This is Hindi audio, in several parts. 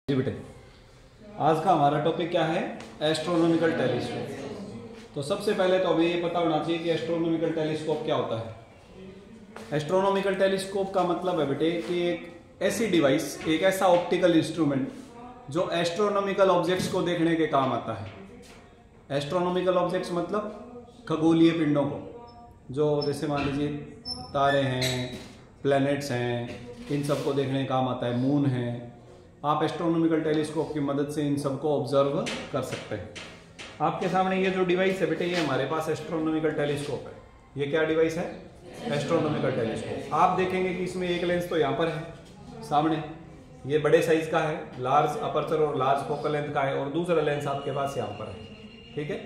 जी बेटे, आज का हमारा टॉपिक क्या है? Astronomical telescope. तो सबसे पहले तो हमें ये पता होना चाहिए कि एस्ट्रोनॉमिकल टेलीस्कोप क्या होता है। एस्ट्रोनॉमिकल टेलीस्कोप का मतलब है बेटे कि एक ऐसी डिवाइस, एक ऐसा ऑप्टिकल इंस्ट्रूमेंट जो एस्ट्रोनॉमिकल ऑब्जेक्ट्स को देखने के काम आता है। एस्ट्रोनॉमिकल ऑब्जेक्ट्स मतलब खगोलीय पिंडों को, जो जैसे मान लीजिए तारे हैं, प्लैनेट्स हैं, इन सबको देखने का काम आता है। मून है, आप एस्ट्रोनॉमिकल टेलीस्कोप की मदद से इन सबको ऑब्जर्व कर सकते हैं। आपके सामने ये जो डिवाइस है बेटे, ये हमारे पास एस्ट्रोनॉमिकल टेलीस्कोप है। ये क्या डिवाइस है? Astronomical telescope. आप देखेंगे कि इसमें एक लेंस तो यहाँ पर है सामने, ये बड़े साइज का है, लार्ज अपर्चर और लार्ज फोकल लेंथ का है, और दूसरा लेंस आपके पास यहाँ पर है, ठीक है,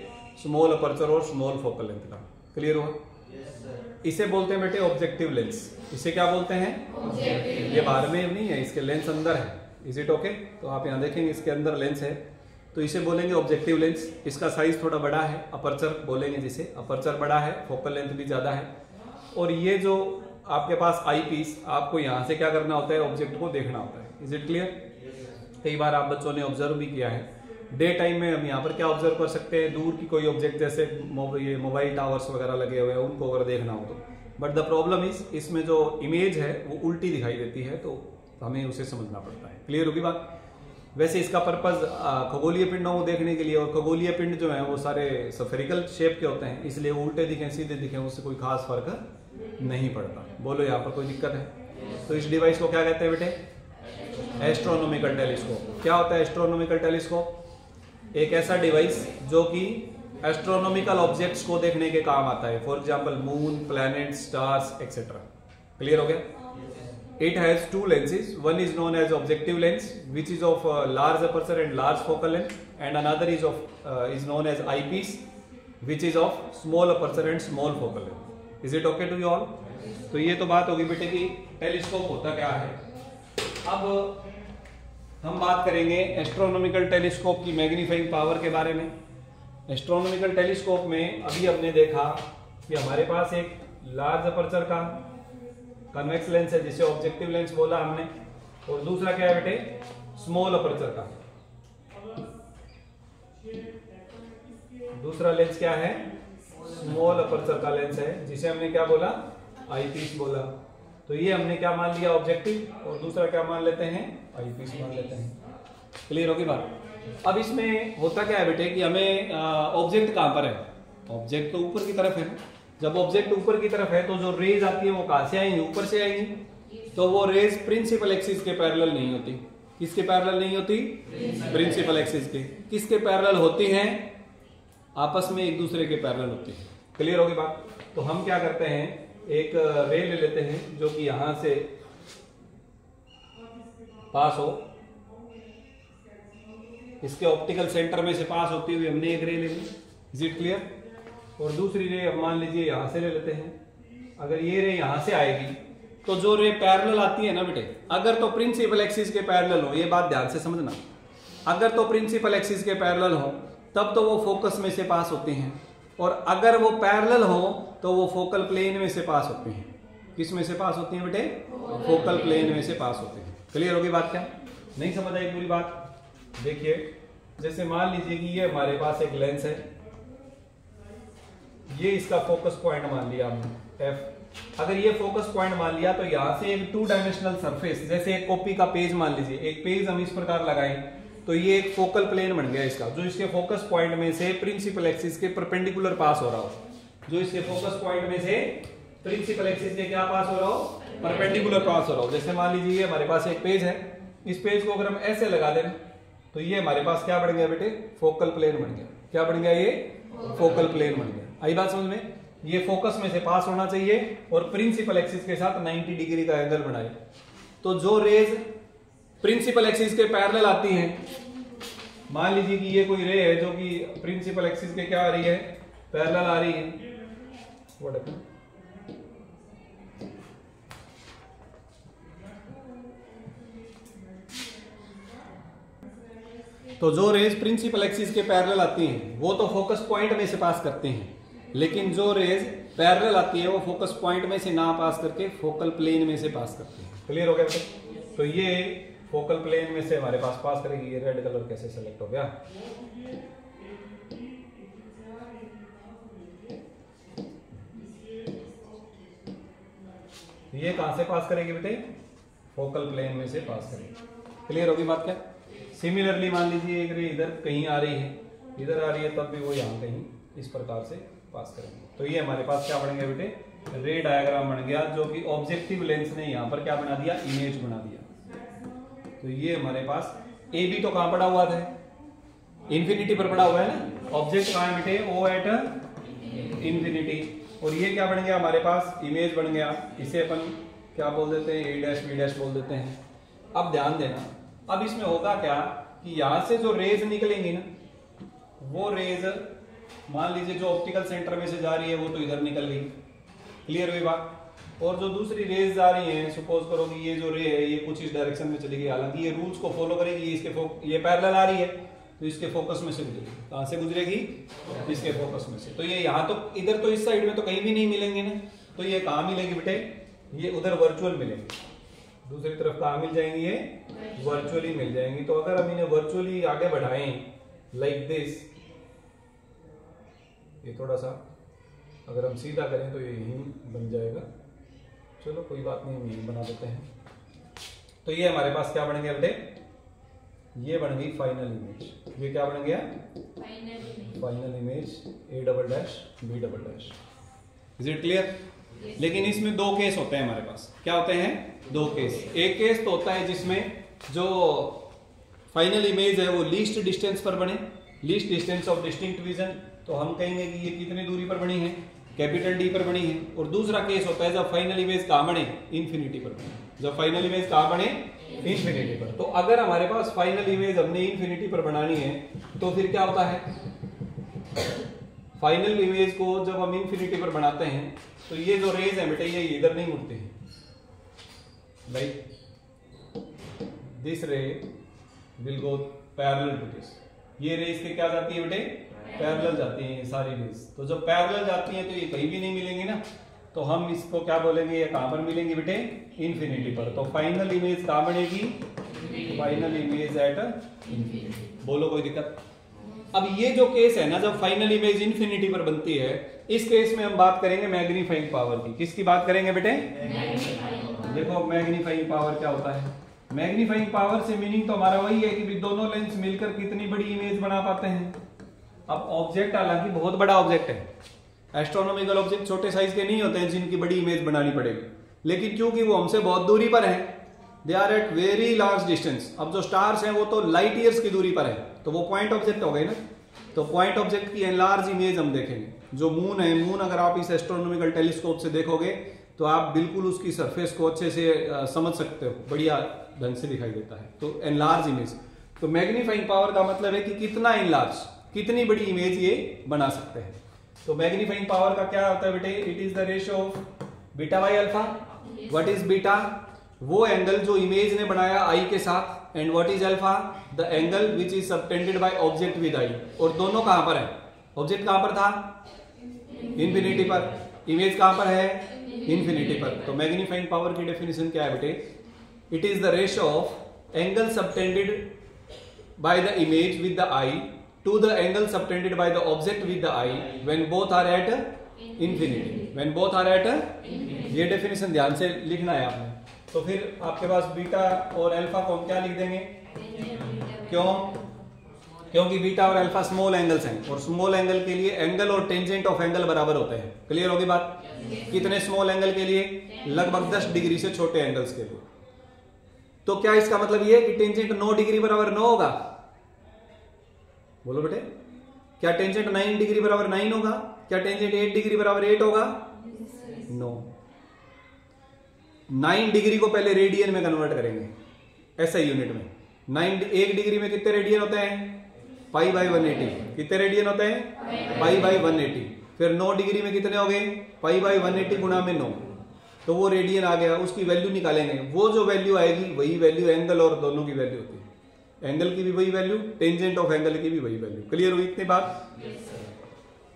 स्मॉल अपर्चर और स्मॉल फोकल लेंथ का। क्लियर हुआ? इसे बोलते हैं बेटे ऑब्जेक्टिव लेंस। इसे क्या बोलते हैं? ये बाहर में नहीं है, इसके लेंस अंदर है। Is it okay? तो आप यहाँ देखेंगे इसके अंदर लेंस है, तो इसे बोलेंगे ऑब्जेक्टिव लेंस। इसका साइज थोड़ा बड़ा है, अपर्चर बोलेंगे जिसे, अपर्चर बड़ा है, फोकल लेंथ भी ज्यादा है। और ये जो आपके पास आई पीस, आपको यहाँ से क्या करना होता है? ऑब्जेक्ट को देखना होता है। Is it clear? कई बार आप बच्चों ने ऑब्जर्व भी किया है, डे टाइम में हम यहाँ पर क्या ऑब्जर्व कर सकते हैं? दूर की कोई ऑब्जेक्ट, जैसे ये मोबाइल टावर्स वगैरह लगे हुए हैं, उनको अगर देखना हो तो। बट द प्रॉब्लम इज, इसमें जो इमेज है वो उल्टी दिखाई देती है, तो हमें उसे समझना पड़ता है। क्लियर होगी बात? वैसे इसका पर्पज खगोलीय पिंडों को देखने के लिए, और खगोलीय पिंड जो है वो सारे स्फेरिकल शेप के होते हैं, इसलिए उल्टे दिखें सीधे दिखें उससे कोई खास फर्क नहीं पड़ता। बोलो यहाँ पर कोई दिक्कत है? तो इस डिवाइस को क्या कहते हैं बेटे? Astronomical telescope. क्या होता है एस्ट्रोनॉमिकल टेलीस्कोप? एक ऐसा डिवाइस जो कि एस्ट्रोनॉमिकल ऑब्जेक्ट्स को देखने के काम आता है। For example moon, planet, stars etcetera. Clear हो गया? It has two lenses. One is known as objective lens, which is of large aperture and large focal length, and another is known as eyepiece, which is of small aperture and small focal length. Is it okay to you all? तो ये तो बात होगी बेटे कि टेलीस्कोप होता क्या है। अब हम बात करेंगे एस्ट्रोनॉमिकल टेलीस्कोप की मैग्नीफाइंग पावर के बारे में। एस्ट्रोनॉमिकल टेलीस्कोप में अभी हमने देखा कि हमारे पास एक लार्ज अपर्चर का कन्वेक्स लेंस है जिसे ऑब्जेक्टिव लेंस बोला हमने, और दूसरा क्या है बेटे? स्मॉल अपर्चर का। दूसरा लेंस क्या है? स्मॉल अपर्चर का लेंस है, जिसे हमने क्या बोला? आईपीस बोला। तो ये हमने क्या मान लिया? ऑब्जेक्टिव। और दूसरा क्या मान लेते हैं? आईपीस मान लेते हैं। क्लियर होगी बात? अब इसमें होता क्या है बेटे कि हमें ऑब्जेक्ट कहां पर है? ऑब्जेक्ट तो ऊपर की तरफ है। जब ऑब्जेक्ट ऊपर की तरफ है तो जो रेज आती है वो कहां से आएंगी? ऊपर से आएंगी। तो वो रेज प्रिंसिपल एक्सिस के पैरेलल नहीं होती। किसके पैरेलल नहीं होती? प्रिंसिपल एक्सिस के। किसके पैरेलल होती हैं? आपस में एक दूसरे के पैरेलल होती है। क्लियर होगी बात? तो हम क्या करते हैं, एक रे ले लेते हैं जो कि यहां से पास हो, इसके ऑप्टिकल सेंटर में से पास होती हुई हमने एक रे ले ली। Is it clear? और दूसरी रे अब मान लीजिए यहां से ले लेते हैं। अगर ये रे यहां से आएगी तो जो रे पैरेलल आती है ना बेटे, अगर तो प्रिंसिपल एक्सिस के पैरेलल हो, ये बात ध्यान से समझना, अगर तो प्रिंसिपल एक्सिस के पैरेलल हो तब तो वो फोकस में से पास होती हैं, और अगर वो पैरेलल हो तो वो फोकल प्लेन में से पास होती हैं। किस में से पास होती हैं बेटे? फोकल प्लेन में से पास होती हैं। क्लियर होगी बात? क्या नहीं समझ आई पूरी बात? देखिए, जैसे मान लीजिए कि ये हमारे पास एक लेंस है, ये इसका फोकस पॉइंट मान लिया हमने F। अगर ये फोकस पॉइंट मान लिया तो यहां से एक टू डायमेंशनल सरफेस, जैसे एक कॉपी का पेज मान लीजिए, एक पेज हम इस प्रकार लगाएं तो ये एक फोकल प्लेन बन गया इसका, जो इसके फोकस पॉइंट में से प्रिंसिपल एक्सिस के परपेंडिकुलर पास हो रहा हो। जो इसके फोकस पॉइंट में से प्रिंसिपल एक्सिस के क्या पास हो रहा हो? परपेंडिकुलर पास हो रहा हो। जैसे मान लीजिए हमारे पास एक पेज है, इस पेज को अगर हम ऐसे लगा दें तो ये हमारे पास क्या बन गया बेटे? फोकल प्लेन बन गया। क्या बन गया? ये फोकल प्लेन बन गया। आई बात समझ में? ये फोकस में से पास होना चाहिए और प्रिंसिपल एक्सिस के साथ 90 डिग्री का एंगल बनाए। तो जो रेज प्रिंसिपल एक्सिस के पैरेलल आती हैं, मान लीजिए कि ये कोई रे है जो कि प्रिंसिपल एक्सिस के क्या आ रही है? पैरेलल आ रही है। तो जो रेज प्रिंसिपल एक्सिस के पैरेलल आती हैं वो तो फोकस पॉइंट में से पास करते हैं, लेकिन जो रेज पैरेलल आती है वो फोकस पॉइंट में से ना पास करके फोकल प्लेन में से पास करते हैं। क्लियर हो गया? तो ये फोकल प्लेन में से हमारे पास करेगी। ये रेड कलर कैसे सेलेक्ट हो गया? ये कहां से पास करेगी बेटे? फोकल प्लेन में से पास करेगी। क्लियर होगी बात क्या? सिमिलरली मान लीजिए एक रे इधर कहीं आ रही है, इधर आ रही है, तब भी वो यहाँ कहीं इस प्रकार से पास करेंगे। तो ये हमारे पास क्या बन गया बेटे? रे डायग्राम बन गया, जो कि ऑब्जेक्टिव लेंस ने यहाँ पर क्या बना दिया? इमेज बना दिया। तो ये हमारे पास ए बी तो कहां पड़ा हुआ था? इंफिनिटी पर पड़ा हुआ है ना। ऑब्जेक्ट कहां है बेटे? ओ एट इंफिनिटी। और ये क्या बन गया हमारे पास? इमेज बन गया। इसे अपन क्या बोल देते हैं? ए डैश बी डैश बोल देते हैं। अब ध्यान देना, अब इसमें होगा क्या कि यहां से जो रेज निकलेंगी ना, वो रेज मान लीजिए जो ऑप्टिकल सेंटर में से जा रही है वो तो इधर निकल गई। क्लियर हुई बात? और जो दूसरी रेज जा रही है, सपोज करो कि ये जो रे है ये कुछ इस डायरेक्शन में चली गई, हालांकि ये रूल्स को फॉलो करेगी। ये पैरेलल आ रही है तो इसके फोकस में से गुजरेगी। कहां से गुजरेगी? इसके फोकस में से। तो ये यहाँ तो इधर तो इस साइड में तो कहीं भी नहीं मिलेंगे ना, तो ये कहां मिलेगी बेटे? ये उधर वर्चुअल मिलेंगे। दूसरी तरफ कहां मिल जाएंगी? ये वर्चुअली मिल जाएंगी। तो अगर हम इन्हें वर्चुअली आगे बढ़ाएं लाइक दिस, ये थोड़ा सा अगर हम सीधा करें तो ये यही बन जाएगा। चलो कोई बात नहीं, हम यही बना देते हैं। तो ये हमारे पास क्या बन गया बेटे? ये बन गई फाइनल इमेज। ये क्या बन गया? Final image A double dash B double dash. Is it clear? लेकिन इसमें दो केस होते हैं हमारे पास। क्या होते हैं? दो केस। एक केस तो होता है जिसमें जो फाइनल इमेज है वो लीस्ट डिस्टेंस पर बने, least distance of distinct vision. तो हम कहेंगे कि ये कितनी दूरी पर बनी है? कैपिटल डी पर बनी है। और दूसरा केस होता है जब फाइनल इमेज कहां बने? इन्फिनिटी पर बने। जब फाइनल इमेज कहां बने? इन्फिनिटी पर। तो अगर हमारे पास फाइनल इमेज हमने इन्फिनिटी पर बनानी है तो फिर क्या होता है? फाइनल इमेज को जब हम इन्फिनिटी पर बनाते हैं तो ये जो रेज है बेटे ये इधर नहीं मुड़ते हैं। Like this ray will go parallel to this. ये रेज के क्या जाती है बेटे? पैरेलल जाती है सारी रेज। तो जब पैरेलल जाती है तो ये कहीं भी नहीं मिलेंगी ना, तो हम इसको क्या बोलेंगे? ये कहां पर मिलेंगे बेटे? इन्फिनिटी पर। तो फाइनल इमेज कहां बनेगी? Final image at infinity. बोलो कोई दिक्कत? अब ये जो केस है ना, जब फाइनल इमेज इन्फिनिटी पर बनती है, इस केस में हम बात करेंगे मैग्नीफाइंग पावर की। किसकी बात करेंगे बेटे? देखो मैग्नीफाइंग पावर क्या होता है? मैग्नीफाइंग पावर से मीनिंग तो हमारा वही है कि दोनों लेंस मिलकर कितनी बड़ी इमेज बना पाते हैं। अब ऑब्जेक्ट हालांकि बहुत बड़ा ऑब्जेक्ट है, एस्ट्रोनॉमिकल ऑब्जेक्ट छोटे साइज के नहीं होते हैं जिनकी बड़ी इमेज बनानी पड़ेगी, लेकिन क्योंकि वो हमसे बहुत दूरी पर है, they are at very large distance. अब जो स्टार्स हैं वो तो लाइट ईयर्स की दूरी पर है, तो वो पॉइंट ऑब्जेक्ट हो गए ना। तो पॉइंट ऑब्जेक्ट की एनलार्ज इमेज हम देखेंगे। जो मून है, मून अगर आप इस एस्ट्रोनॉमिकल टेलीस्कोप से देखोगे तो आप बिल्कुल उसकी सरफेस को अच्छे से समझ सकते हो, बढ़िया ढंग से दिखाई देता है। तो एनलार्ज इमेज, तो मैग्नीफाइंग पावर का मतलब है कि कितना एनलार्ज, कितनी बड़ी इमेज ये बना सकते हैं। तो मैग्नीफाइंग पावर का क्या होता है बेटे? It is the ratio of beta by alpha. What is beta? वो एंगल जो इमेज ने बनाया आई के साथ। And what is alpha? The angle which is subtended by object with I. और दोनों कहां पर है? ऑब्जेक्ट कहां पर था? इन्फिनिटी पर। इमेज कहां पर है? इन्फिनिटी पर। तो मैग्नीफाइंग पावर की डेफिनेशन क्या है बेटे? It is the ratio of angle subtended by the image with the I to the angle subtended by the object with the eye when both are at infinity. When both are at ये डेफिनेशन ध्यान से लिखना है आपने। तो फिर आपके पास बीटा और अल्फा को हम क्या लिख देंगे? क्यों? क्योंकि बीटा और अल्फा स्मॉल एंगल्स हैं, और स्मॉल एंगल के लिए एंगल और टेंजेंट ऑफ एंगल बराबर होते हैं। क्लियर होगी बात? कितने स्मॉल एंगल के लिए? लगभग 10 डिग्री से छोटे एंगल्स के लिए। तो क्या इसका मतलब ये कि टेंजेंट 9 डिग्री बराबर 9 होगा? बोलो बेटे, क्या टेंजेंट 9 डिग्री बराबर 9 होगा? क्या टेंजेंट 8 डिग्री बराबर 8 होगा? नो। 9 डिग्री को पहले रेडियन में कन्वर्ट करेंगे, ऐसा यूनिट में। 1 डिग्री में कितने रेडियन होते हैं? Pi by 180। कितने रेडियन होते हैं? Pi by 180। फिर 9 डिग्री में कितने हो गए? पाई बाई 180 गुणा में 9, तो वो रेडियन आ गया। उसकी वैल्यू निकालेंगे, वो जो वैल्यू आएगी वही वैल्यू एंगल और दोनों की वैल्यू होती है। एंगल की भी वही वैल्यू, टेंजेंट ऑफ एंगल की भी वही वैल्यू। क्लियर हुई इतनी बात?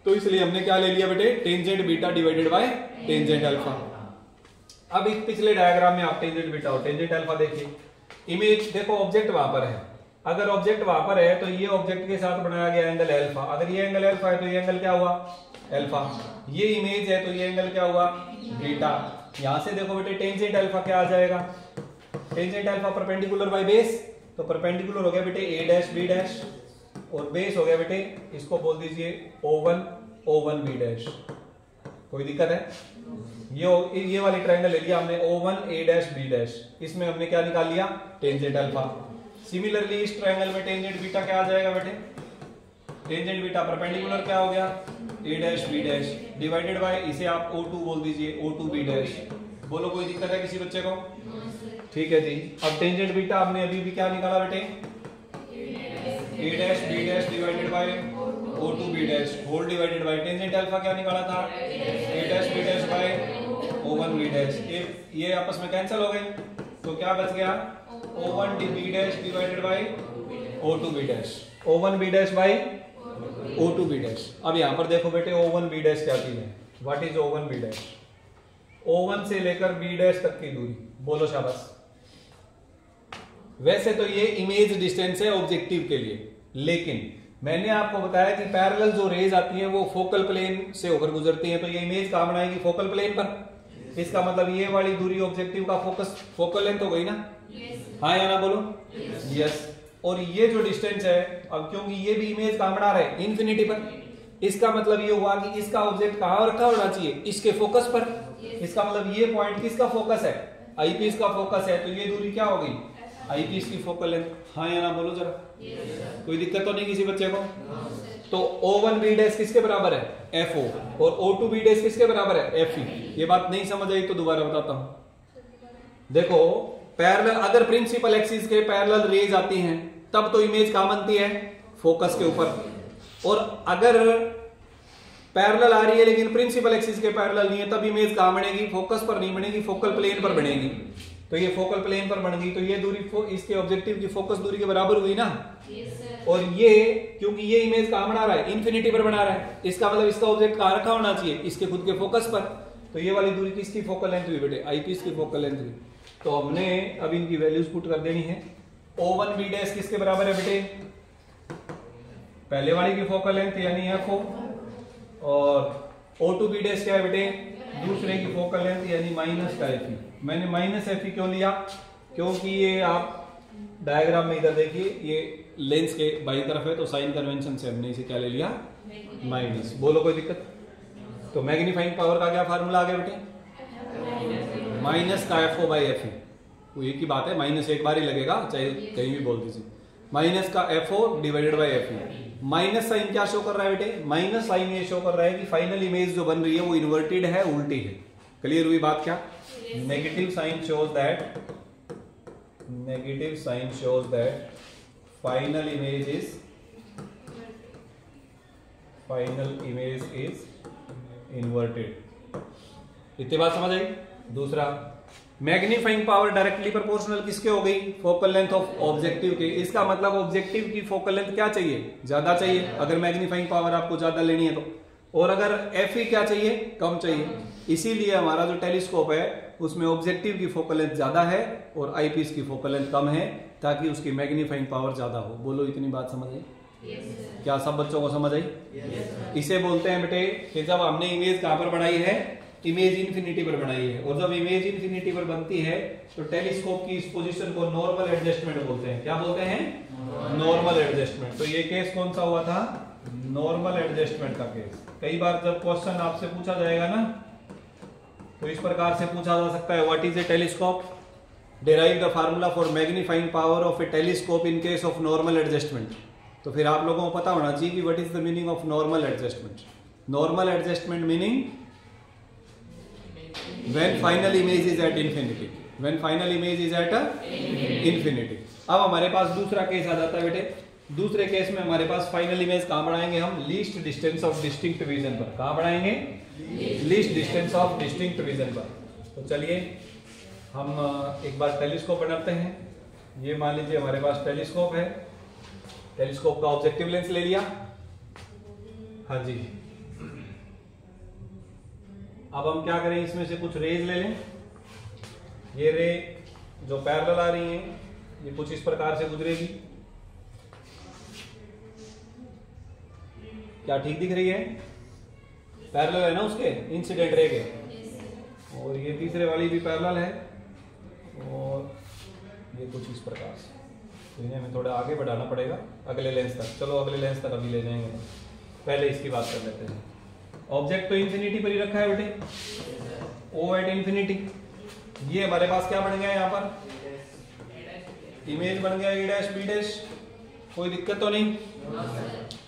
तो इसलिए हमने क्या ले लिया बेटे? Tangent beta divided by tangent alpha. अब इस पिछले डायग्राम में आप टेंजेंट बीटा और टेंजेंट अल्फा देखिए। इमेज देखो ऑब्जेक्ट वहां पर है, अगर ऑब्जेक्ट वहां पर है तो ये ऑब्जेक्ट के साथ बनाया गया एंगल अल्फा, अगर ये एंगल अल्फा है तो ये एंगल क्या हुआ अल्फा, ये इमेज है तो ये एंगल क्या हुआ बीटा। यहां से देखो बेटे टेंजेंट अल्फा क्या आ जाएगा, tangent alpha perpendicular by base, तो परपेंडिकुलर हो गया बेटे ए डैश बी डैश और बेस हो गया बेटे इसको बोल दीजिए O1 O1 बी डैश। कोई दिक्कत है? ये वाली ट्रायंगल ले लिया हमने O1 A dash B dash, इसमें हमने क्या निकाल लिया टेंजेंट अल्फा। सिमिलरली इस ट्रायंगल में टेंजेंट बीटा क्या आ जाएगा बेटे, टेंजेंट बीटा परपेंडिकुलर क्या हो गया A dash B dash divided by इसे आप O2 बोल दीजिए O2 बी डैश। बोलो कोई दिक्कत है किसी बच्चे को? ठीक है जी। अब टेंजेंट बीटा हमने अभी भी क्या निकाला बेटे A dash B dash divided by O2 B dash whole divided by tangent alpha क्या निकाला था A dash B dash by O1 B dash. ये आपस में कैंसिल हो गए तो क्या बच गया O1 B dash divided by O2 B dash, O1 B dash by O2 B dash. अब यहां पर देखो बेटे O1 बी डैश क्या चीज है, what is O1 B dash? O1 से लेकर बी डैश तक की दूरी, बोलो शाबाश। वैसे तो ये इमेज डिस्टेंस है ऑब्जेक्टिव के लिए, लेकिन मैंने आपको बताया कि पैरेलल जो रेज आती हैं वो फोकल प्लेन से होकर गुजरती हैं, तो ये इमेज कहां बनाएगी फोकल प्लेन पर। इसका मतलब ये वाली दूरी ऑब्जेक्टिव का फोकस फोकल लेंथ हो गई ना? हाँ या ना बोलो? यस। और ये जो डिस्टेंस है, अब क्योंकि ये भी इमेज कहां बना रहा है इन्फिनिटी पर, इसका मतलब ये हुआ कि इसका ऑब्जेक्ट कहां रखा होना चाहिए इसके फोकस पर। इसका मतलब ये पॉइंट किसका फोकस है आईपीस का फोकस है, तो ये दूरी क्या हो गई आईपीस की फोकल लेंथ। हाँ या ना बोलो जरा? कोई दिक्कत तो नहीं किसी बच्चे को? तो O1 बी डैश किसके बराबर है FO और O2 बी डैश किसके बराबर है FE। ये बात नहीं समझ आई तो दोबारा बताता हूं। देखो पैरेलल, अगर प्रिंसिपल एक्सिस के पैरेलल रेज आती हैं तब तो इमेज कहां बनती है फोकस के ऊपर, और अगर पैरेलल आ रही है लेकिन प्रिंसिपल एक्सिस के पैरेलल नहीं है तब इमेज कहां बनेगी फोकस पर नहीं बनेगी, फोकल प्लेन पर बनेगी। तो ये फोकल प्लेन पर बन गई तो ये दूरी इसके ऑब्जेक्टिव की फोकस दूरी के बराबर हुई ना। और ये क्योंकि ये इमेज कहां बना रहा है इन्फिनिटी पर बना रहा है, इसका मतलब इसका ऑब्जेक्ट कहां रखा होना चाहिए इसके खुद के फोकस पर। तो ये वाली दूरी किसकी फोकल लेंथ हुई बेटे आईपीस की फोकल लेंथ हुई। तो हमने अब इनकी वैल्यूज पुट कर देनी है। O1 बी डैश किसके बराबर है बेटे पहले वाली की फोकल लेंथ यानी FO, और O2 बी डैश क्या है बेटे दूसरे की फोकल लेंथ यानी माइनस का FE। मैंने माइनस FE क्यों लिया, क्योंकि ये आप डायग्राम में इधर देखिए ये लेंस के बाई तरफ है तो साइन कन्वेंशन से हमने इसे क्या ले लिया माइनस। बोलो कोई दिक्कत? तो मैग्नीफाइंग पावर का क्या फार्मूला आ गया बेटे माइनस का FO बाई FE। वो एक ही बात है, माइनस एक बार ही लगेगा चाहे कहीं भी बोल दीजिए। माइनस का FO divided by FE। Minus sign क्या शो कर रहा है बेटे माइनस साइन ये शो कर रहा है कि फाइनल इमेज जो बन रही है वो इन्वर्टेड है उल्टी है। क्लियर हुई बात? क्या negative sign shows that final image is inverted. इतनी बात समझ आई? दूसरा मैग्नीफाइंग पावर डायरेक्टली प्रोपोर्शनल किसके हो गई फोकल लेंथ ऑफ ऑब्जेक्टिव के। इसका मतलब ऑब्जेक्टिव की फोकल लेंथ क्या चाहिए ज्यादा चाहिए अगर मैग्नीफाइंग पावर आपको ज्यादा लेनी है तो, और अगर FE क्या चाहिए कम चाहिए। इसीलिए हमारा जो टेलीस्कोप है उसमें ऑब्जेक्टिव की फोकल लेंथ ज्यादा है और आईपीस की फोकल लेंथ कम है ताकि उसकी मैग्नीफाइंग पावर ज्यादा हो। बोलो इतनी बात समझ आई? क्या सब बच्चों को समझ आई? इसे बोलते हैं बेटे कि जब हमने इमेज कहां पर बनाई है इमेज इन्फिनिटी पर बनाई है, और जब इमेज इन्फिनिटी पर बनती है तो टेलीस्कोप की इस पोजीशन को नॉर्मल एडजस्टमेंट बोलते हैं। क्या बोलते हैं? Normal adjustment. तो ये केस कौन सा हुआ था नॉर्मल एडजस्टमेंट का केस। कई बार जब क्वेश्चन आपसे पूछा जाएगा ना तो इस प्रकार से पूछा जा सकता है what is a telescope, derive the formula for magnifying power of A telescope in case of normal adjustment. तो फिर आप लोगों को पता होना चाहिए कि what is the meaning of normal adjustment. Normal adjustment meaning when final image is at infinity, when final image is at infinity। अब हमारे पास दूसरा केस आ जाता है बेटे। दूसरे केस में हमारे पास फाइनल इमेज कहां बढ़ाएंगे हम least distance of distinct vision पर। कहां बढ़ाएंगे least distance of distinct vision पर। तो चलिए हम एक बार टेलीस्कोप बनाते हैं। ये मान लीजिए हमारे पास टेलीस्कोप है, टेलीस्कोप का ऑब्जेक्टिव लेंस ले लिया। हाँ जी, अब हम क्या करें इसमें से कुछ रेज ले लें। ये रे जो पैरेलल आ रही हैं ये कुछ इस प्रकार से गुजरेगी। क्या ठीक दिख रही है? पैरेलल है ना उसके इंसिडेंट रे के, और ये तीसरे वाली भी पैरेलल है, और ये कुछ इस प्रकार से। तो इन्हें हमें थोड़ा आगे बढ़ाना पड़ेगा अगले लेंस तक। चलो अगले लेंस तक अभी ले जाएंगे, पहले इसकी बात कर लेते हैं। ऑब्जेक्ट तो इंफिनिटी पर ही रखा है बेटे, ओ एट इंफिनिटी। ये हमारे पास क्या बन गया यहाँ पर? इमेज बन गया ए डैश बी डैश। कोई दिक्कत तो नहीं?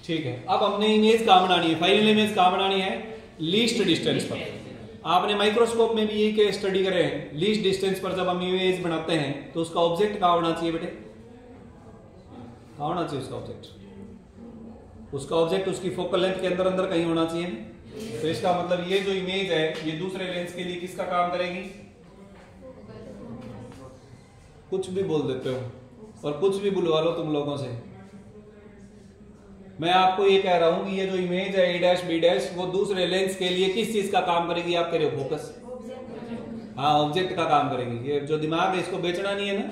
ठीक है। अब हमने इमेज कहाँ बनानी है? फाइनल इमेज कहाँ बनानी है? लीस्ट डिस्टेंस पर। आपने माइक्रोस्कोप में भी यही केस स्टडी करे हैं। लीस्ट डिस्टेंस पर जब हम इमेज बनाते हैं तो उसका ऑब्जेक्ट कहाँ होना चाहिए बेटे? कहाँ होना चाहिए उसका ऑब्जेक्ट? उसका ऑब्जेक्ट उसकी फोकल लेंथ के अंदर अंदर कहीं होना चाहिए। तो इसका मतलब ये जो इमेज है ये दूसरे लेंस के लिए किसका काम करेगी? कुछ भी बोल देते हो और कुछ भी बुलवा लो तुम लोगों से। मैं आपको ये कह रहा हूं कि ये जो इमेज है ए डैश बी डैश वो दूसरे लेंस के लिए किस चीज का काम करेगी? आप कह रहे हो फोकस। हाँ, ऑब्जेक्ट का काम करेगी। ये जो दिमाग है इसको बेचना नहीं है ना,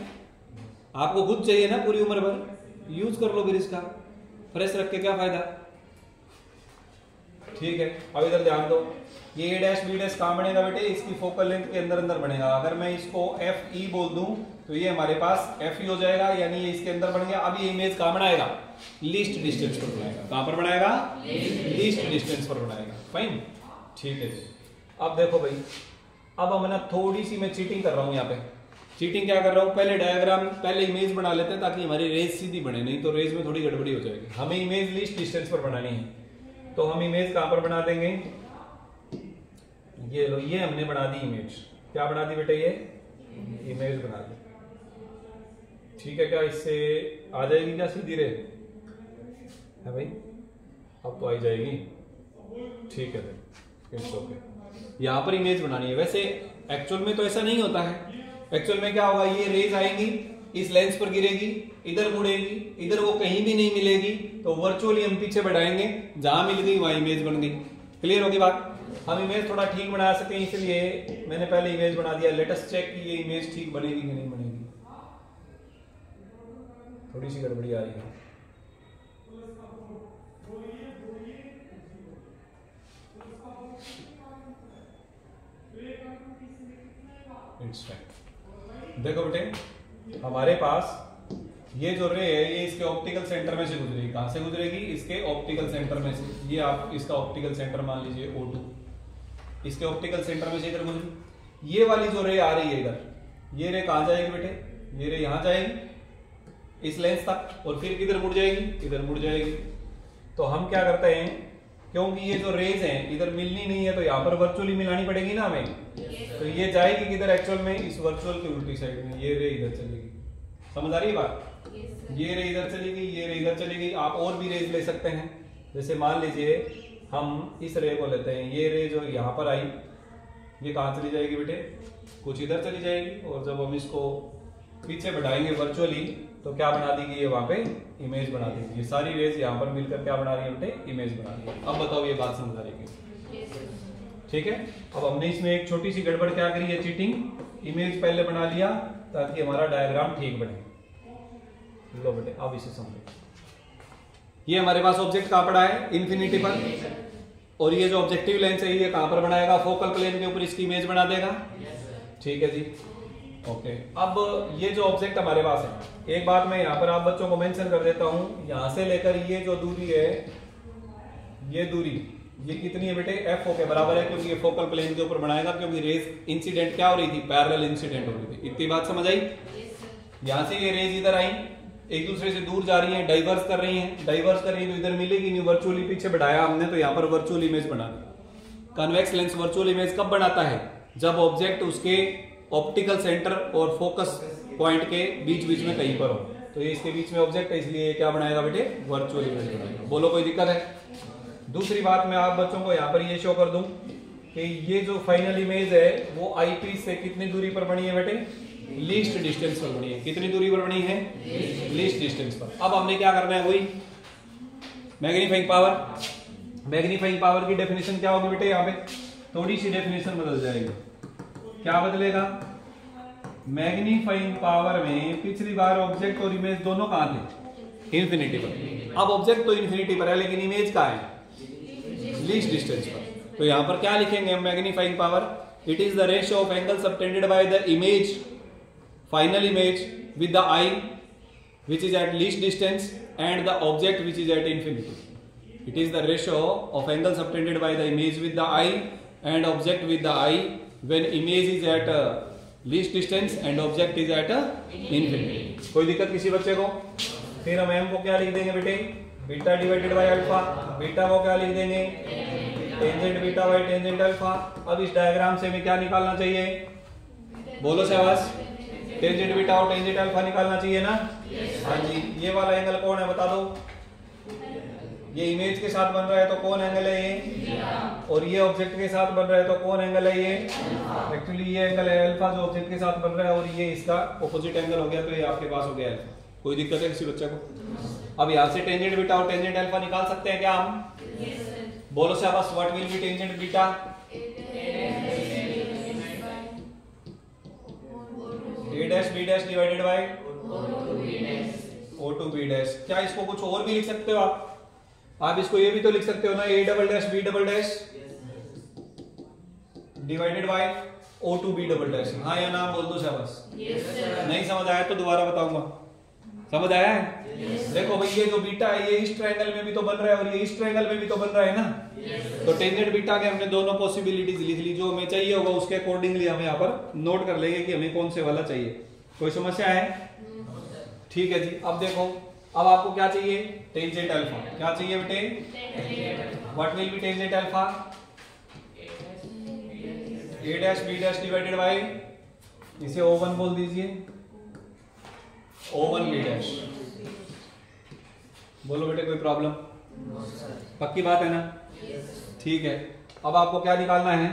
आपको खुद चाहिए ना पूरी उम्र भर। यूज कर लो फिर इसका, फ्रेश रख के क्या फायदा। ठीक है, अब इधर ध्यान दो। ये ए डैश बी डैश कहां बनेगा बेटे? इसकी फोकल लेंथ के अंदर अंदर बनेगा। अगर मैं इसको एफ ई बोल दूं तो ये हमारे पास एफ ई हो जाएगा, यानी ये इसके अंदर बन गया। अब ये इमेज कहां बनाएगा? लीस्ट डिस्टेंस पर बनाएगा। कहां पर बनाएगा? लीस्ट डिस्टेंस पर बनाएगा। फाइन, ठीक है। अब देखो भाई, अब हम ना थोड़ी सी मैं चीटिंग कर रहा हूं यहाँ पे। चीटिंग क्या कर रहा हूं? पहले डायग्राम, पहले इमेज बना लेते हैं ताकि हमारी रेज सीधी बने, नहीं तो रेज में थोड़ी गड़बड़ी हो जाएगी। हमें इमेज लीस्ट डिस्टेंस पर बनानी है, तो हम इमेज कहां पर बना देंगे? ये लो, ये हमने बना दी इमेज। क्या बना दी बेटे? ये इमेज बना दी। ठीक है, क्या इससे आ जाएगी क्या सीधी रे? है भाई, अब तो आ जाएगी। ठीक है भाई, इट्स ओके। यहां पर इमेज बनानी है। वैसे एक्चुअल में तो ऐसा नहीं होता है। एक्चुअल में क्या होगा? ये रेज आएंगी, इस लेंस पर गिरेगी, इधर मुड़ेगी, इधर वो कहीं भी नहीं मिलेगी, तो वर्चुअली हम पीछे बढ़ाएंगे, जहां मिल गई वहां इमेज बन गई। क्लियर होगी बात? हम इमेज थोड़ा ठीक बना सकते हैं, इसलिए मैंने पहले इमेज बना दिया। लेट अस चेक कि ये इमेज ठीक बनेगी कि नहीं बनेगी। थोड़ी सी गड़बड़ी आ रही है। It's fine. देखो बेटे, हमारे पास ये जो रे है ये इसके ऑप्टिकल सेंटर में से गुजरेगी। कहां से गुजरेगी? इसके ऑप्टिकल सेंटर में से। ये आप इसका ऑप्टिकल सेंटर मान लीजिए O2, इसके ऑप्टिकल सेंटर में से इधर गुजरी। ये वाली जो रे आ रही है इधर, ये रे कहां जाएगी बेटे? ये रे यहां जाएगी इस लेंस तक, और फिर किधर मुड़ जाएगी? इधर मुड़ जाएगी। तो हम क्या करते हैं, क्योंकि ये जो रेज हैं इधर मिलनी नहीं है, तो यहाँ पर वर्चुअली मिलानी पड़ेगी ना हमें। तो ये जाएगी किधर एक्चुअल में? इस वर्चुअल की उल्टी साइड में। ये रे इधर चलेगी। समझ आ रही है बात? ये रे इधर चली गई, ये रे इधर चली गई। आप और भी रेज ले सकते हैं। जैसे मान लीजिए हम इस रे को लेते हैं। ये रे जो यहाँ पर आई, ये कहाँ चली जाएगी बेटे? कुछ इधर चली जाएगी, और जब हम इसको पीछे बढ़ाएंगे वर्चुअली तो क्या बना देगी? ये वहां पे इमेज बना देगी। ये सारी रेज यहाँ पर मिलकर क्या बना रही है बेटे? इमेज बना रही है। अब बताओ ये बात समझ आ रही है? ठीक है। अब हमने इसमें एक छोटी सी गड़बड़ क्या करी है? चीटिंग। इमेज पहले बना लिया ताकि हमारा डायग्राम ठीक बने। लो बेटे, अब इसे समझो। ये हमारे पास ऑब्जेक्ट कहां पड़ा है? इन्फिनिटी पर। और ये जो ऑब्जेक्टिव लेंस है ये कहां पर बनाएगा? फोकल प्लेन के ऊपर इसकी इमेज बना देगा। ठीक है जी, ओके। अब ये जो ऑब्जेक्ट हमारे पास है, एक बात मैं यहाँ पर आप बच्चों को मेंशन कर देता हूं, यहां से लेकर ये जो दूरी है, ये दूरी ये कितनी है बेटे? FO के बराबर है, क्योंकि ये फोकल प्लेन के ऊपर बनाएगा। क्योंकि रेज इंसिडेंट क्या हो रही थी? पैरेलल इंसिडेंट हो रही थी। इतनी बात समझ आई? यहां से ये रेज इधर आई, एक दूसरे से दूर जा रही है, डाइवर्स कर रही है। डाइवर्स कर रही है तो इधर मिलेगी नहीं, वर्चुअली पीछे बढ़ाया हमने, तो यहाँ पर वर्चुअल इमेज बना दी। कन्वेक्स लेंस वर्चुअल इमेज कब बनाता है? जब ऑब्जेक्ट उसके ऑप्टिकल सेंटर और फोकस पॉइंट के बीच बीच में कहीं पर हो। तो ये इसके बीच में ऑब्जेक्ट है, इसलिए क्या बनाएगा बेटे? वर्चुअल इमेज बनाएगा। बोलो कोई दिक्कत है? दूसरी बात मैं आप बच्चों को यहाँ पर ये शो कर दूं कि ये जो फाइनल इमेज है वो आई पीस से कितनी दूरी पर बनी है बेटे? लीस्ट डिस्टेंस पर बनी है। कितनी दूरी पर बनी है? लीस्ट डिस्टेंस पर। अब हमने क्या करना है? वही मैग्नीफाइंग पावर। मैग्नीफाइंग पावर की डेफिनेशन क्या होगी बेटे? यहाँ पे थोड़ी सी डेफिनेशन बदल जाएगी। क्या बदलेगा? मैग्नीफाइंग पावर में पिछली बार ऑब्जेक्ट और इमेज दोनों कहां थे? इन्फिनिटी पर। अब ऑब्जेक्ट तो इन्फिनिटी पर है लेकिन इमेज कहां है? लीस्ट डिस्टेंस पर। तो यहां पर क्या लिखेंगे हम magnifying power? It is the ratio of angle subtended by the image, final image with the I which is at least distance and the object which is at infinity. It is the ratio of angle subtended by the image with the eye and object with the eye when image is at least distance and object is at infinity. कोई दिक्कत किसी बच्चे को? फिर हम m को क्या लिख देंगे बेटे? Beta divided by alpha. Beta को क्या लिख देंगे? Tangent beta by tangent alpha. अब इस डायग्राम से हमें क्या निकालना चाहिए? बोलो शाबाश। टेंजेंट बीटा और टेंजेंट अल्फा निकालना चाहिए ना? हाँ जी। ये वाला एंगल कौन है बता दो? ये इमेज के साथ बन रहा है तो कौन एंगल है ये? और ये ऑब्जेक्ट के साथ बन रहा है तो कौन एंगल है ये? एक्चुअली ये एंगल है अल्फा जो ऑब्जेक्ट के साथ बन रहा है और ये इसका ऑपोजिट एंगल हो गया तो ये आपके पास हो गया अल्फा। कोई दिक्कत है किसी बच्चे को? अब यहाँ से टेंजेंट बीटा और टेंजेंट अल्फा निकाल सकते हैं क्या हम? बोलो शाबाश। What will be tangent beta? a dash b dash divided by o2 b dash। क्या इसको कुछ और भी लिख सकते हो आप इसको ये भी तो लिख सकते हो ना, a double dash b double dash divided by o2 b double dash. हाँ या ना बोल दो शाबाश। नहीं समझ आया तो दोबारा बताऊंगा। समझ आया है? देखो भाई ये जो बीटा है ये इस ट्रायंगल में भी तो बन रहा है और ये इस ट्रायंगल में भी तो बन रहा है ना। तो टेंजेंट बीटा के हमने दोनों पॉसिबिलिटीज लिख ली, जो हमें चाहिए होगा उसके अकॉर्डिंगली हम यहाँ पर नोट कर लेंगे कि हमें कौन से वाला चाहिए। कोई समस्या है? ठीक है जी। अब देखो, अब आपको क्या चाहिए? Tangent alpha. क्या चाहिए बेटे? What will be tangent alpha? a dash b dash divided by, इसे O1 बोल दीजिए, O1 b डैश। बोलो बेटे कोई प्रॉब्लम? पक्की बात है ना? ठीक है। अब आपको क्या निकालना है?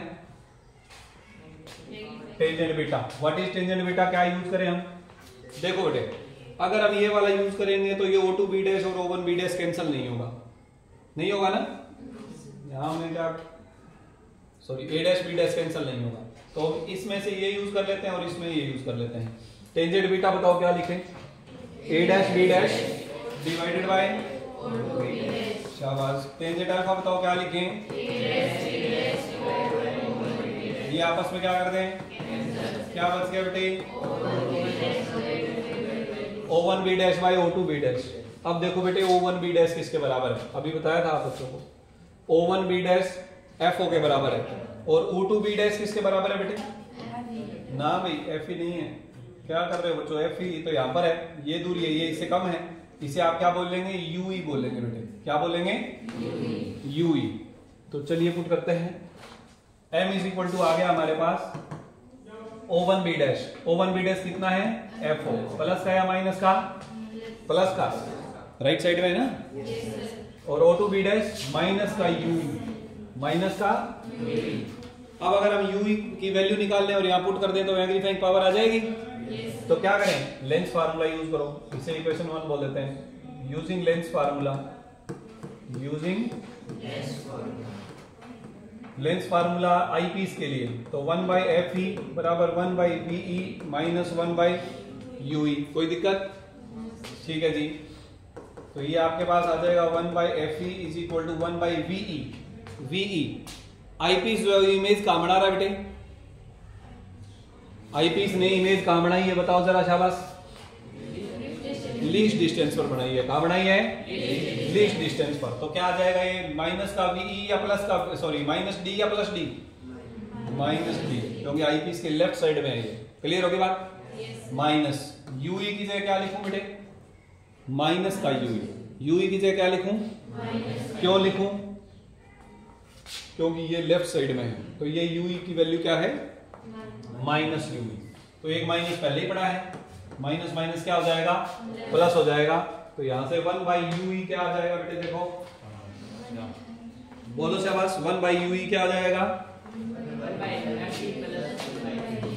Tangent beta. What is tangent beta? क्या यूज करें हम? देखो बेटे, अगर हम ये वाला यूज करेंगे तो ये O2 b डैश और O1 b डैश कैंसिल नहीं होगा। नहीं होगा ना? यहां हमने क्या, sorry, a dash b dash cancel नहीं होगा तो इसमें से ये यूज कर लेते हैं और इसमें ये यूज कर लेते हैं। टेंजेंट बीटा बताओ क्या लिखें? a dash b dash divided bye, शाबाश। टेंजेंट अल्फा बताओ क्या लिखें? ये आपस में क्या कर दें? क्या बच गया बेटे? O1 b dash by O2 b dash. अब देखो बेटे O1 b डैश किसके बराबर है? अभी बताया था आप बच्चों को, O1 b डैश FO के बराबर है और O2 b डैश किसके बराबर है बेटे? ना भाई FE नहीं है। क्या कर रहे हो बच्चों? FE तो यहाँ पर है, ये दूरी है, ये इससे कम है, इसे आप क्या बोलेंगे? UE बोलेंगे बेटे। क्या बोलेंगे? UE। तो चलिए पुट करते हैं। M इज इक्वल टू आ गया हमारे पास O1 b dash. O1 b dash कितना है? FO। प्लस का या माइनस का? प्लस का, राइट साइड में है ना। और O2 b डैश माइनस का UE, माइनस का। अब अगर हम UE की वैल्यू निकाल लें और यहाँ पुट कर दें तो मैग्नीफाइंग पावर आ जाएगी। तो क्या करें? लेंस फार्मूला यूज करो। इसे इक्वेशन 1 बोल देते हैं। Using lens formula, using lens formula eyepiece के लिए तो 1/FE बराबर 1/VE माइनस 1/UE। कोई दिक्कत? ठीक है जी। तो ये आपके पास आ जाएगा 1/FE is equal to 1/VE। VE eyepiece जो इमेज कहां बना रहा है बेटे? आई पीस ने इमेज कहां बनाई है बताओ जरा, शाबाश। लीस्ट डिस्टेंस पर बनाई है। कहां बनाई है? लीस्ट डिस्टेंस पर। तो क्या आ जाएगा ये? माइनस का VE या प्लस का, सॉरी माइनस D या प्लस D? माइनस D, क्योंकि आई पीस के लेफ्ट साइड में है ये। क्लियर होगी बात? माइनस UE की जगह क्या लिखूं बेटे? माइनस का UE। UE की जगह क्या लिखूं? क्यों लिखूं? क्योंकि ये लेफ्ट साइड में है तो ये UE की वैल्यू क्या है? Minus UE। तो एक माइनस पहले ही पड़ा है, माइनस माइनस क्या हो जाएगा? प्लस हो जाएगा। तो यहां से 1/UE क्या आ जाएगा बेटे? देखो बोलो शाबाश। 1/UE क्या आ जाएगा?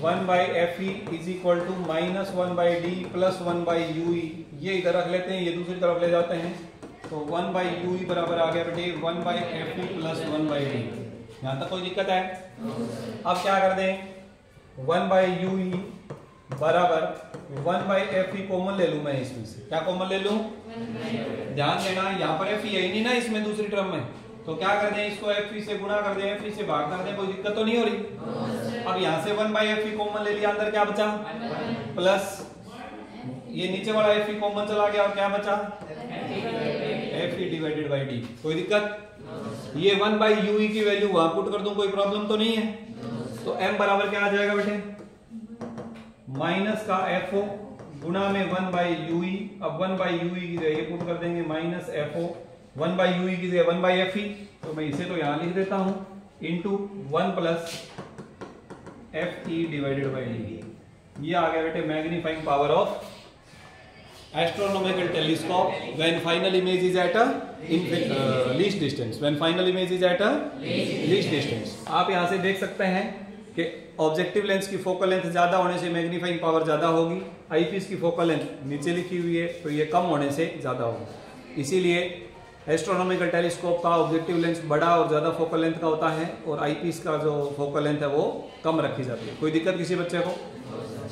1/FE is equal to minus 1/D plus 1/UE। ये इधर रख लेते हैं, ये दूसरी तरफ ले जाते हैं तो 1/UE बराबर आ गया बेटे 1/FE प्लस 1/D। यहां तक कोई दिक्कत है? अब क्या कर दें? 1/UE बराबर 1/FE कॉमन ले लूं मैं इसमें से। क्या कॉमन ले लूं? ध्यान देना यहाँ पर FE है ही नहीं ना इसमें दूसरी टर्म में, तो क्या कर दें इसको FE से गुणा कर दें, FE से भाग कर दें, कोई दिक्कत तो नहीं हो रही। अब यहाँ से 1/FE कॉमन ले लिया, अंदर क्या बचा? प्लस ये नीचे वाला FE कॉमन चला गया और क्या बचा? FE divided by D। कोई दिक्कत? ये 1/UE की वैल्यू वहां पुट कर दूं, कोई प्रॉब्लम तो नहीं है। तो m बराबर क्या आ जाएगा बेटे? माइनस का FO गुणा में 1/UE। अब 1/UE की जगह ये पुट कर देंगे माइनस FO, 1/UE की जगह 1/FE, तो मैं इसे तो यहां लिख देता हूं into 1 plus FE divided by D। ये आ गया बेटे magnifying power of astronomical telescope when final image is at a least distance, when final image is at a least distance। आप यहां से देख सकते हैं कि ऑब्जेक्टिव लेंस की फोकल लेंथ ज्यादा होने से मैग्नीफाइंग पावर ज्यादा होगी, आईपीस की फोकल लेंथ नीचे लिखी हुई है तो ये कम होने से ज्यादा होगी। इसीलिए एस्ट्रोनॉमिकल टेलीस्कोप का ऑब्जेक्टिव लेंस बड़ा और ज्यादा फोकल लेंथ का होता है और आईपीस का जो फोकल लेंथ है वो कम रखी जाती है। कोई दिक्कत किसी बच्चे को?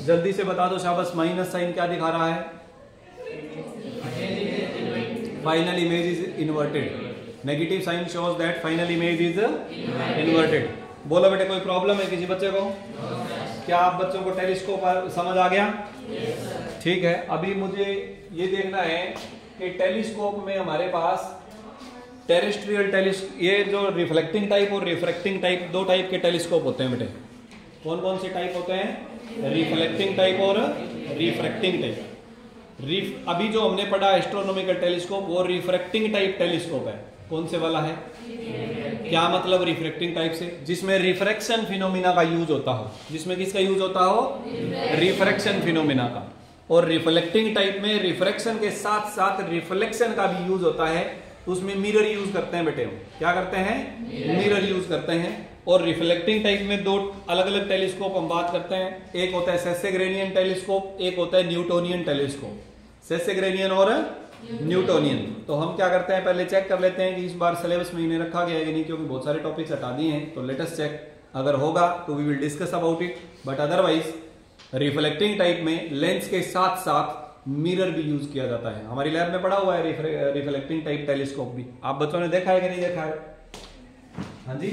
जल्दी से बता दो शाबाश। माइनस साइन क्या दिखा रहा है? Final image is inverted. Negative sign shows that final image is inverted. बोलो बेटे कोई प्रॉब्लम है किसी बच्चे को? क्या आप बच्चों को टेलीस्कोप समझ आ गया? ठीक है। अभी मुझे ये देखना है कि टेलीस्कोप में हमारे पास टेरेस्ट्रियल टेलीस्कोप, ये जो रिफ्लेक्टिंग टाइप और रिफ्रैक्टिंग टाइप, दो टाइप के टेलीस्कोप होते हैं बेटे। कौन कौन से टाइप होते हैं? रिफ्लेक्टिंग टाइप और रिफ्रैक्टिंग टाइप। अभी जो हमने पढ़ा एस्ट्रोनॉमिकल टेलीस्कोप वो रिफ्रैक्टिंग टाइप टेलीस्कोप है। कौन से वाला है? क्या मतलब रिफ्रैक्टिंग टाइप से? जिसमें रिफ्रैक्शन फिनोमिना का यूज होता हो। जिसमें किसका यूज होता हो? रिफ्रैक्शन फिनोमिना का। और रिफ्लेक्टिंग टाइप में रिफ्रैक्शन के साथ साथ रिफ्लेक्शन का भी यूज होता है, उसमें मिरर यूज करते हैं बेटे। क्या करते हैं? मिरर यूज करते हैं। और रिफ्लेक्टिंग टाइप में दो अलग अलग टेलीस्कोप हम बात करते हैं। एक होता है सेसेग्रेनियन टेलीस्कोप, एक होता है न्यूटोनियन टेलीस्कोप। सेसेग्रेनियन और न्यूटोनियन। तो हम क्या करते हैं पहले चेक कर लेते हैं कि इस बार सिलेबस में इन्हें रखा गया है कि नहीं, क्योंकि बहुत सारे टॉपिक्स हटा दिए हैं। तो लेट अस चेक, अगर होगा तो we will discuss about it, but otherwise reflecting type में लेंस के साथ साथ मिरर भी यूज किया जाता है। हमारी लैब में पढ़ा हुआ है रिफ्लेक्टिंग टाइप टेलीस्कोप भी। आप बच्चों ने देखा है कि नहीं देखा है? हाँ जी,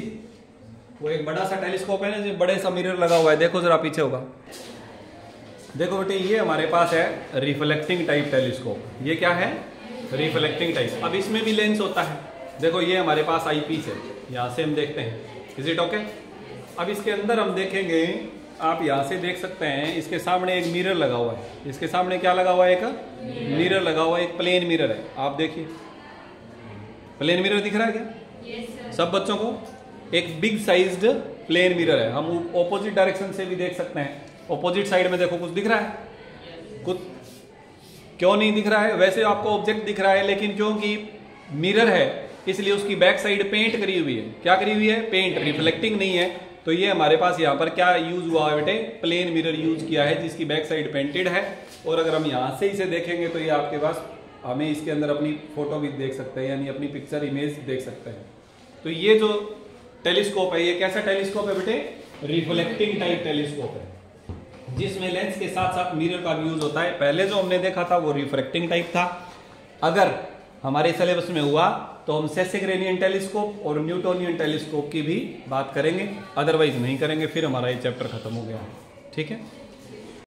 वो एक बड़ा सा टेलीस्कोप है ना जो बड़े सा मिरर लगा हुआ है, देखो जरा पीछे होगा। देखो बेटे ये हमारे पास है रिफ्लेक्टिंग टाइप टेलीस्कोप। ये क्या है? Reflecting type. अब इसमें भी लेंस होता है। देखो ये हमारे पास आईपीस है, यहाँ से हम देखते हैं। Is it okay? अब इसके अंदर हम देखेंगे, आप यहाँ से देख सकते हैं इसके सामने एक मिरर लगा हुआ है। इसके सामने क्या लगा हुआ है? एक मिरर लगा हुआ है, एक प्लेन मिरर है। आप देखिए प्लेन मिरर दिख रहा है क्या? सब बच्चों को एक बिग साइज्ड प्लेन मिरर है। हम ऑपोजिट डायरेक्शन से भी देख सकते हैं। ऑपोजिट साइड में देखो कुछ दिख रहा है? कुछ क्यों नहीं दिख रहा है? वैसे आपको ऑब्जेक्ट दिख रहा है, लेकिन क्योंकि मिरर है इसलिए उसकी बैक साइड पेंट करी हुई है। क्या करी हुई है? पेंट। रिफ्लेक्टिंग नहीं है। तो ये हमारे पास यहाँ पर क्या यूज हुआ है बेटे? प्लेन मिरर यूज किया है जिसकी बैक साइड पेंटेड है। और अगर हम यहाँ से इसे देखेंगे तो ये आपके पास, हमें इसके अंदर अपनी फोटो भी देख सकते हैं, यानी अपनी पिक्चर इमेज देख सकते हैं। तो ये जो टेलीस्कोप है, ये कैसा टेलीस्कोप है बेटे? रिफ्लेक्टिंग टाइप टेलीस्कोप है, जिसमें लेंस के साथ साथ मिरर का भी यूज होता है। पहले जो हमने देखा था वो रिफ्रैक्टिंग टाइप था। अगर हमारे सिलेबस में हुआ तो हम सेसेग्रेनियन टेलीस्कोप और न्यूटोनियन टेलीस्कोप की भी बात करेंगे, अदरवाइज नहीं करेंगे। फिर हमारा ये चैप्टर खत्म हो गया। ठीक है।